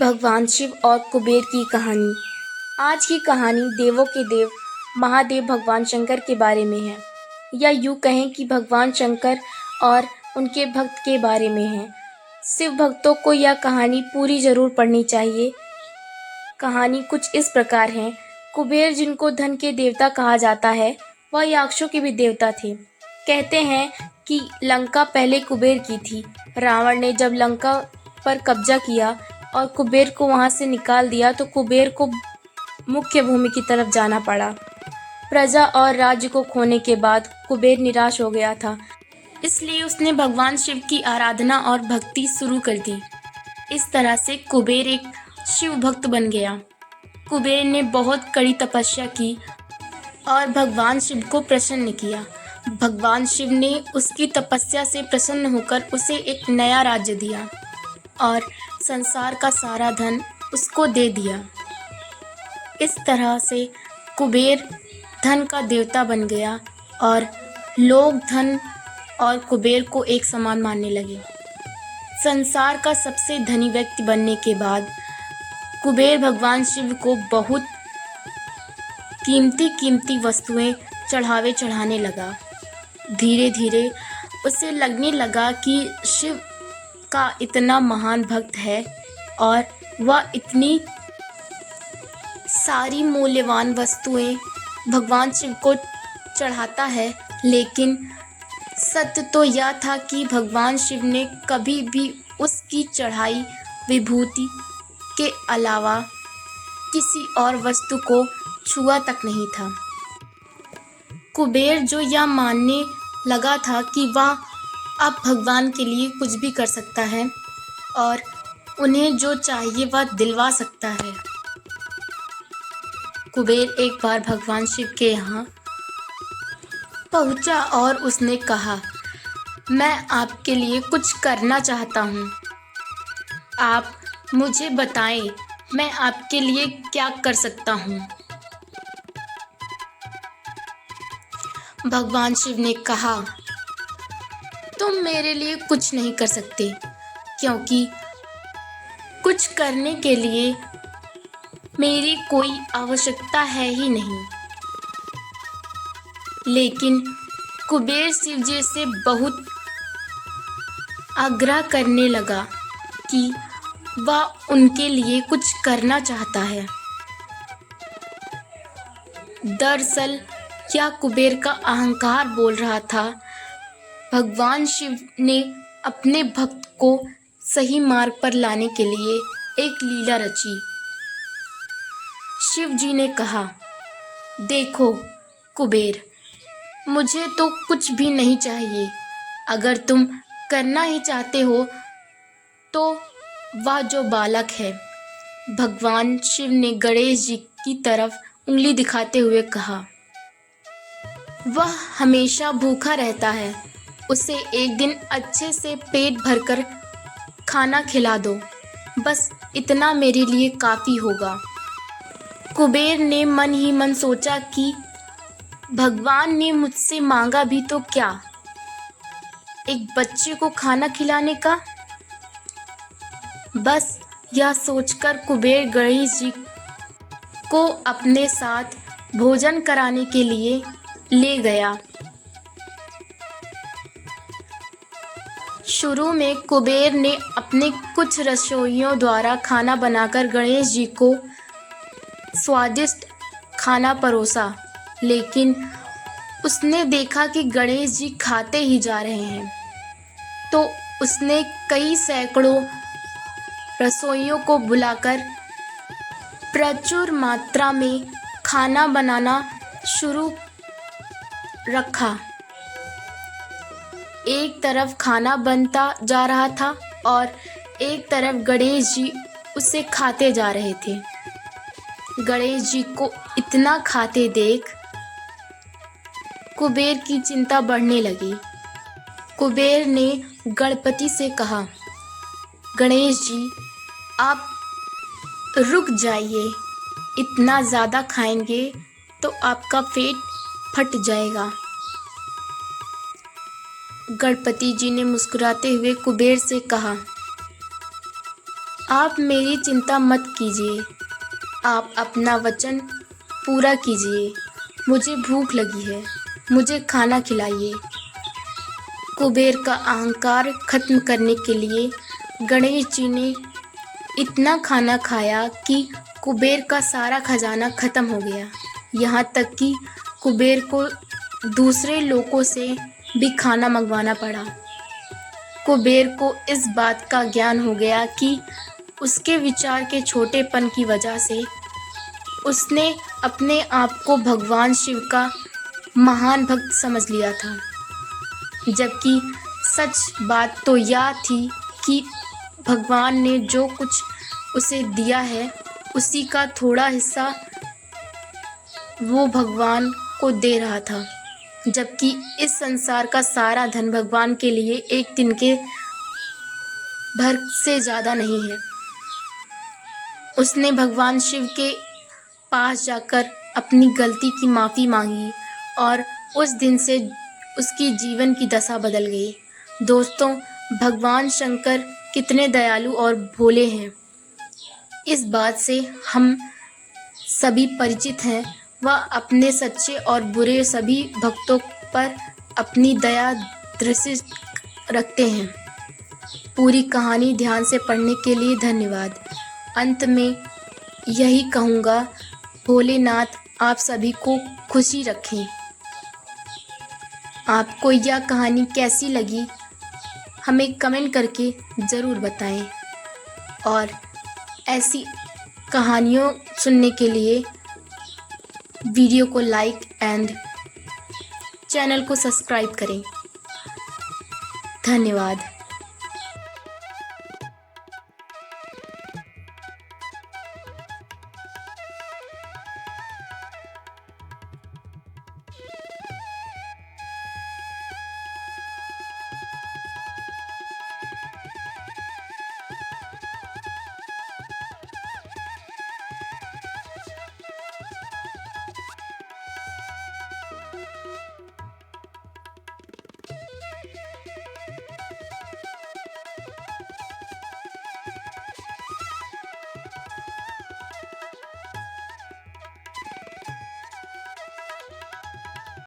भगवान शिव और कुबेर की कहानी। आज की कहानी देवों के देव महादेव भगवान शंकर के बारे में है, या यूँ कहें कि भगवान शंकर और उनके भक्त के बारे में है। शिव भक्तों को यह कहानी पूरी जरूर पढ़नी चाहिए। कहानी कुछ इस प्रकार है। कुबेर, जिनको धन के देवता कहा जाता है, वह याक्षों के भी देवता थे। कहते हैं कि लंका पहले कुबेर की थी। रावण ने जब लंका पर कब्जा किया और कुबेर को वहां से निकाल दिया तो कुबेर को मुख्य भूमि की तरफ जाना पड़ा। प्रजा और राज्य को खोने के बाद कुबेर निराश हो गया था, इसलिए उसने भगवान शिव की आराधना और भक्ति शुरू कर दी। इस तरह से कुबेर एक शिव भक्त बन गया। कुबेर ने बहुत कड़ी तपस्या की और भगवान शिव को प्रसन्न किया। भगवान शिव ने उसकी तपस्या से प्रसन्न होकर उसे एक नया राज्य दिया और संसार का सारा धन उसको दे दिया। इस तरह से कुबेर धन का देवता बन गया और लोग धन और कुबेर को एक समान मानने लगे। संसार का सबसे धनी व्यक्ति बनने के बाद कुबेर भगवान शिव को बहुत कीमती वस्तुएं चढ़ाने लगा। धीरे धीरे उसे लगने लगा कि शिव का इतना महान भक्त है और वह इतनी सारी मूल्यवान वस्तुएं भगवान शिव को चढ़ाता है, लेकिन सत्य तो यह था कि भगवान शिव ने कभी भी उसकी चढ़ाई विभूति के अलावा किसी और वस्तु को छुआ तक नहीं था। कुबेर जो यह मानने लगा था कि वह अब भगवान के लिए कुछ भी कर सकता है और उन्हें जो चाहिए वह दिलवा सकता है। कुबेर एक बार भगवान शिव के यहाँ पहुँचा और उसने कहा, मैं आपके लिए कुछ करना चाहता हूँ। आप मुझे बताएं, मैं आपके लिए क्या कर सकता हूँ। भगवान शिव ने कहा, तुम मेरे लिए कुछ नहीं कर सकते, क्योंकि कुछ करने के लिए मेरी कोई आवश्यकता है ही नहीं। लेकिन कुबेर शिव जी से बहुत आग्रह करने लगा कि वह उनके लिए कुछ करना चाहता है। दरअसल यह कुबेर का अहंकार बोल रहा था। भगवान शिव ने अपने भक्त को सही मार्ग पर लाने के लिए एक लीला रची। शिव जी ने कहा, देखो कुबेर, मुझे तो कुछ भी नहीं चाहिए। अगर तुम करना ही चाहते हो तो वह जो बालक है, भगवान शिव ने गणेश जी की तरफ उंगली दिखाते हुए कहा, वह हमेशा भूखा रहता है। उसे एक दिन अच्छे से पेट भरकर खाना खिला दो, बस इतना मेरे लिए काफ़ी होगा। कुबेर ने मन ही मन सोचा कि भगवान ने मुझसे मांगा भी तो क्या, एक बच्चे को खाना खिलाने का। बस यह सोचकर कुबेर गणेश जी को अपने साथ भोजन कराने के लिए ले गया। शुरू में कुबेर ने अपने कुछ रसोइयों द्वारा खाना बनाकर गणेश जी को स्वादिष्ट खाना परोसा, लेकिन उसने देखा कि गणेश जी खाते ही जा रहे हैं, तो उसने कई सैकड़ों रसोइयों को बुलाकर प्रचुर मात्रा में खाना बनाना शुरू रखा। एक तरफ खाना बनता जा रहा था और एक तरफ गणेश जी उसे खाते जा रहे थे। गणेश जी को इतना खाते देख कुबेर की चिंता बढ़ने लगी। कुबेर ने गणपति से कहा, गणेश जी, आप रुक जाइए, इतना ज़्यादा खाएंगे तो आपका पेट फट जाएगा। गणपति जी ने मुस्कुराते हुए कुबेर से कहा, आप मेरी चिंता मत कीजिए, आप अपना वचन पूरा कीजिए। मुझे भूख लगी है, मुझे खाना खिलाइए। कुबेर का अहंकार खत्म करने के लिए गणेश जी ने इतना खाना खाया कि कुबेर का सारा खजाना खत्म हो गया। यहाँ तक कि कुबेर को दूसरे लोगों से भी खाना मंगवाना पड़ा। कुबेर को इस बात का ज्ञान हो गया कि उसके विचार के छोटेपन की वजह से उसने अपने आप को भगवान शिव का महान भक्त समझ लिया था, जबकि सच बात तो यह थी कि भगवान ने जो कुछ उसे दिया है उसी का थोड़ा हिस्सा वो भगवान को दे रहा था, जबकि इस संसार का सारा धन भगवान के लिए एक दिन के भर से ज़्यादा नहीं है। उसने भगवान शिव के पास जाकर अपनी गलती की माफ़ी मांगी और उस दिन से उसकी जीवन की दशा बदल गई। दोस्तों, भगवान शंकर कितने दयालु और भोले हैं, इस बात से हम सभी परिचित हैं। वह अपने सच्चे और बुरे सभी भक्तों पर अपनी दया दृष्टि रखते हैं। पूरी कहानी ध्यान से पढ़ने के लिए धन्यवाद। अंत में यही कहूँगा, भोलेनाथ आप सभी को खुशी रखें। आपको यह कहानी कैसी लगी हमें कमेंट करके ज़रूर बताएं और ऐसी कहानियों सुनने के लिए वीडियो को लाइक एंड चैनल को सब्सक्राइब करें। धन्यवाद।